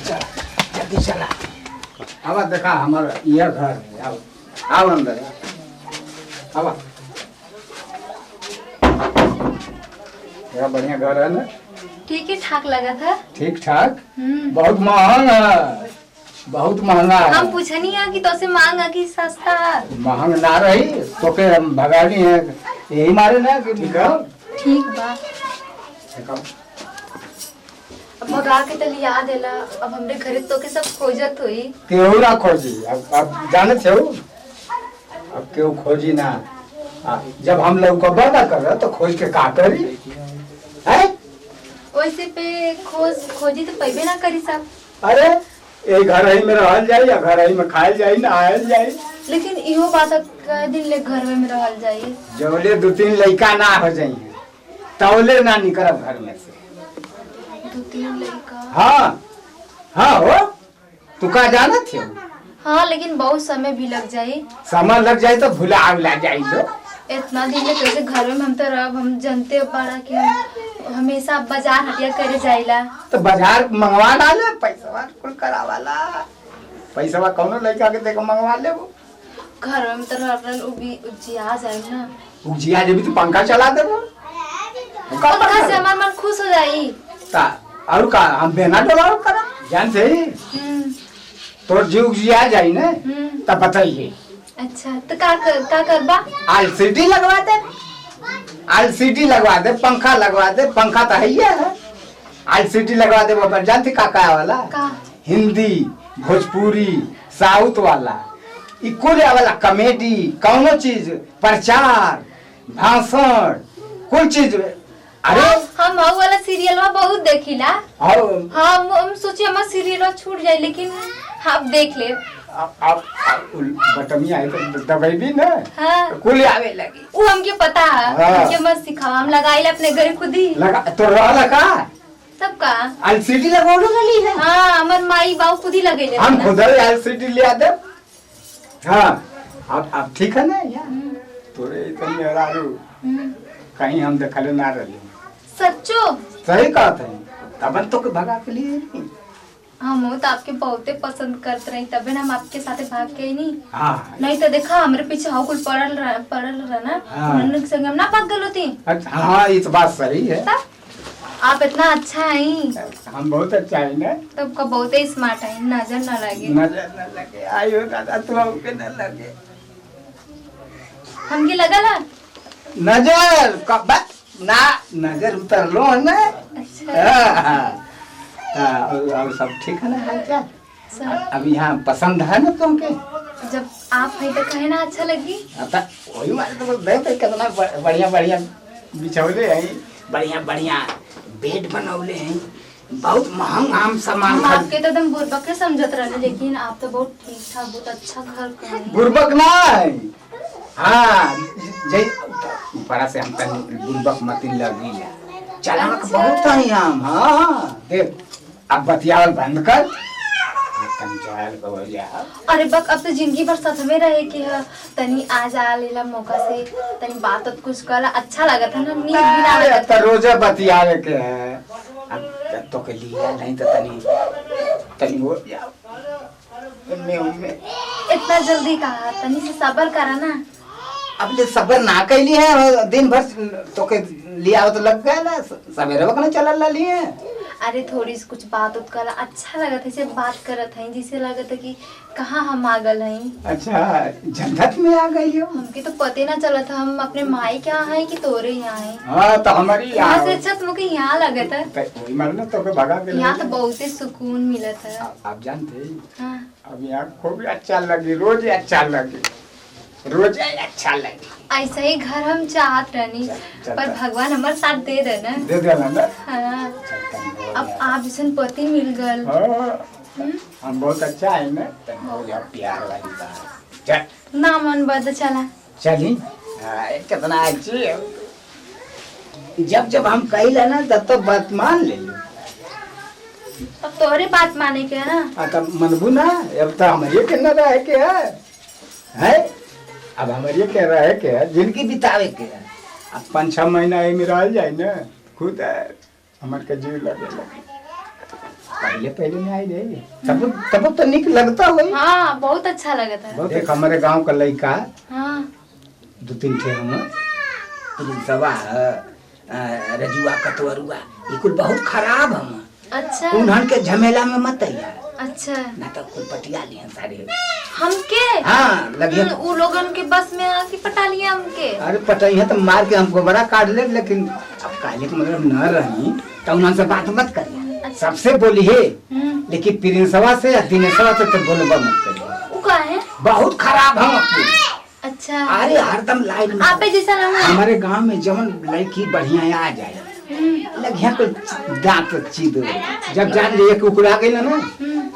जल्दी चला। अब देखा हमारा यह घर है। आओ आओ अंदर आओ। क्या बढ़िया घर है ना? ठीक ही ठाक लगा था। ठीक ठाक? बहुत महंगा है, बहुत महंगा है। हम पूछनी है कि तो से महंगा कि सस्ता? महंग ना रही तो के हम भगानी है यही मारे ना कि ठीक है। ठीक बा। अब भगा के तली याद है ला, अब हमरे घरे तो के सब खोजत हुई। केहू ना खोजी। अब जाने थे अब केहू खोजी ना। जब हम लोग को बड़ा कर तो खोज के का करी है? वैसे पे खोजी तो पैबे ना करी सब। अरे ये घर ही में रहल जाई या घर ही में खायल जाई ना आयल जाई। लेकिन इहो बात कई दिन ले घर में रहल जाई। जौले 2-3 लड़का ना हो जाई तौले ना निकलब घर में से। 2-3 लड़का? हाँ हाँ हो। तू का जाना थे? हाँ लेकिन बहुत समय भी लग जाये। समय लग जाये तो भुला जाये। जो इतना दिन में कैसे घर में हम तो रब हम जानते बड़ा कि हम हमेशा बाजार हटिया करे जाइला। तो बाजार मंगवा डाले पैसा कुल करावाला। पैसा कौनो लड़का के देखो मंगवा ले वो। घर में तो रहन उजिया जाए ना। उजिया जब तो पंखा चला दे वो। पंखा से हमार मन खुश हो जाई। ता और का हम बेना डोलाओ करा जानते ही। तो जीव उजिया जाई ना तब बताइए। अच्छा तो का करबा? एलसीडी लगवा दे। एलसीडी लगवा दे, पंखा लगवा दे। पंखा तो है ही है। एलसीडी लगवा दे वो पर जानती का वाला का? हिंदी, भोजपुरी, साउथ वाला कुल वाला कॉमेडी कौनो चीज प्रचार भाषण कुल चीज। अरे हम वाला सीरियल बहुत देखिला। हम सोचे हमारा सीरियल छूट जाए लेकिन हम देख ले। अब बटमिया है तो दवाई भी ना। हाँ। कुल आवे लगी। वो हमके पता है। हमके मत सिखाओ, हम लगाइला अपने घर खुद ही। लगा तो रहला का? सब का? एलसीडी लगवालो गली है। हाँ हमर माई बाबू खुद ही लगेले। हम खुद ही एलसीडी ले आ दे। हाँ अब ठीक है ना यार। तोरे इतनी हरारू कहीं हम देखले ना रही। सच्चो? सही कहा था। तब तो के भगा के लिए नहीं। हम तो आपके बहुते पसंद करते रही तबे हम आपके साथे भाग के नहीं। हाँ। नहीं तो देखा हमरे पीछे हाउ कुल पड़ल रहा ना। उन्होंने संग हम ना भाग गलो थी। हाँ ये तो बात सही है। आप इतना अच्छा है। हम बहुत अच्छा है ना। तब का बहुत ही स्मार्ट है। नजर ना लगे। नजर न लगे। आयो दादा तू हमके न लगे। हमके लगला नजर कब ना नजर उतर लो है ना। अच्छा। और सब ठीक है ना हालचाल? अब यहाँ पसंद है ना तुमके? जब आप है तो कहे ना अच्छा लगी। वही मारे तो देख कितना बढ़िया बढ़िया बिछौले हैं। बढ़िया बढ़िया बेड बनौले हैं। बहुत महंगा हम सामान। हम आपके तो एकदम बुर्बक के समझत रहे लेकिन आप तो बहुत ठीक ठाक बहुत अच्छा घर का है। बुर्बक ना है। हाँ जय ऊपरा से हम तनी बुर्बक मत लगी चलाक बहुत है हम। हाँ देख अब बतियावल बंद कर। अरे बक अब तो जिंदगी भर साथ में रहे कि तनी आ जा लेला मौका से तनी बात कुछ कला अच्छा लगा था ना। नींद भी ना लगा था। रोजे बतियावे के है। अब तो के लिया नहीं तो तनी हो जाओ। इतना जल्दी कहा तनी से सब्र करा ना। अब ले सब्र ना कैली है दिन भर तो के लिया तो लग गया ना सवेरे वक्त चल लिए। अरे थोड़ी सी कुछ बात करा अच्छा लगा था इसे बात करत है जिसे लगा था कि कहाँ हम आ गए हैं। अच्छा झंझट में आ गई हो। हमके तो पते ना चला था हम अपने माई के यहाँ है कि तोरे यहाँ है। हाँ तो हमारी यहाँ से अच्छा तुमको यहाँ लगा था। वही मालूम तो भगा के यहाँ तो बहुत ही सुकून मिला था। आप जानते हाँ। अब यहाँ खूब अच्छा लगी रोज अच्छा लगे रोज अच्छा लगे। ऐसा ही घर हम चाहत रहनी पर भगवान हमारे साथ दे देना। दे देना ना। हाँ। अब आप जैसे पति मिल गल। हम बहुत अच्छा है ना। प्यार वाली बात ना मन बद चला चली। कितना अच्छी है। जब जब हम कही ना तब तो बात मान ले। अब तोरे बात माने के ना। तब मनबू ना। अब तो हमारे के न रहे के है। अब हमारे के रहे के जिंदगी बितावे के है। अब 5-6 महीना में रह जाए ना खुद हमारे के जीव लगे पहले पहले में आई रही तब तब तो निक लगता हुई। हाँ बहुत अच्छा लगा था। देख हमारे गांव का लड़का हाँ 2-3 ठे हम प्रिंसवा रजुआ कतवरुआ ये कुल बहुत खराब हम। अच्छा उन्हन के झमेला में मत आइया अच्छा। ना तो कुल पटिया लिहन सारे। हमके हाँ लगिया वो लोगन के बस में आके पटा लिया हमके। अरे पटाइया तो मार के हमको बड़ा काट ले, लेकिन अब काले के मतलब न रही तो उन्हन से बात मत करिए। अच्छा। सबसे बोली है लेकिन प्रिंसवा से या दिनेशवा से तो बोलबा मत करिए। वो का है बहुत खराब हम अपने। अच्छा अरे हरदम लाइन में आपे जैसा ना हो। हमारे गांव में जवन लड़की बढ़िया आ जाए लगिया को दांत चीद जब जान लिए कि उकड़ा गई ना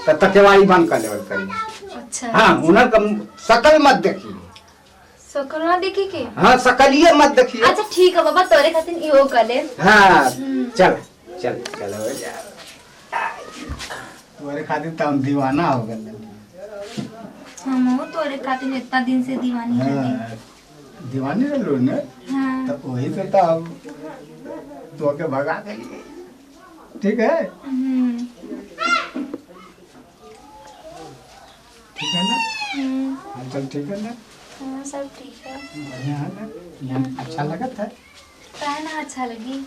तो तकेवाड़ी बंद कर लेवल करी। अच्छा हाँ उन्हर का शकल मत देखिए। सकल ना देखी के। हाँ शकलिए मत देखिए। अच्छा ठीक है बाबा तोरे खातिर इहो कर ले। हाँ चल चल चल हो जा तुम्हारे खातिर तो हम दीवाना हो गए। हम तोरे खातिर इतना दिन से दीवानी रहे। दीवानी रहो ना हाँ तो वही से तो हम तो के भगा गई। ठीक है ठीक है ना। हाँ चल ठीक है ना। हाँ सब ठीक है। बढ़िया है ना यहाँ अच्छा लगा था। काहे ना अच्छा लगी।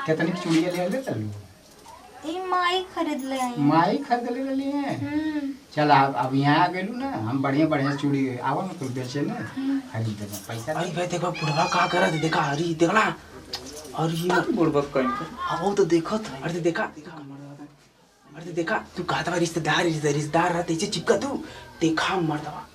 कितनी चूड़िया ले ले चलू ई माई खरीद ले आई। माई खरीद ले रही है। चल अब यहाँ आ गेलू ना हम बढ़िया बढ़िया चूड़ी आओ ना कुछ बेचे ना खरीद देना पैसा। अरे भाई देखो बुढ़वा का करत है, देखा अरे देखला और ये बुढ़वा कहीं हाँ वो तो देखो था। अरे देखा अरे देखा तू कहता रिश्तेदार रिश्तेदार रहते चिपका तू देखा मर्दवा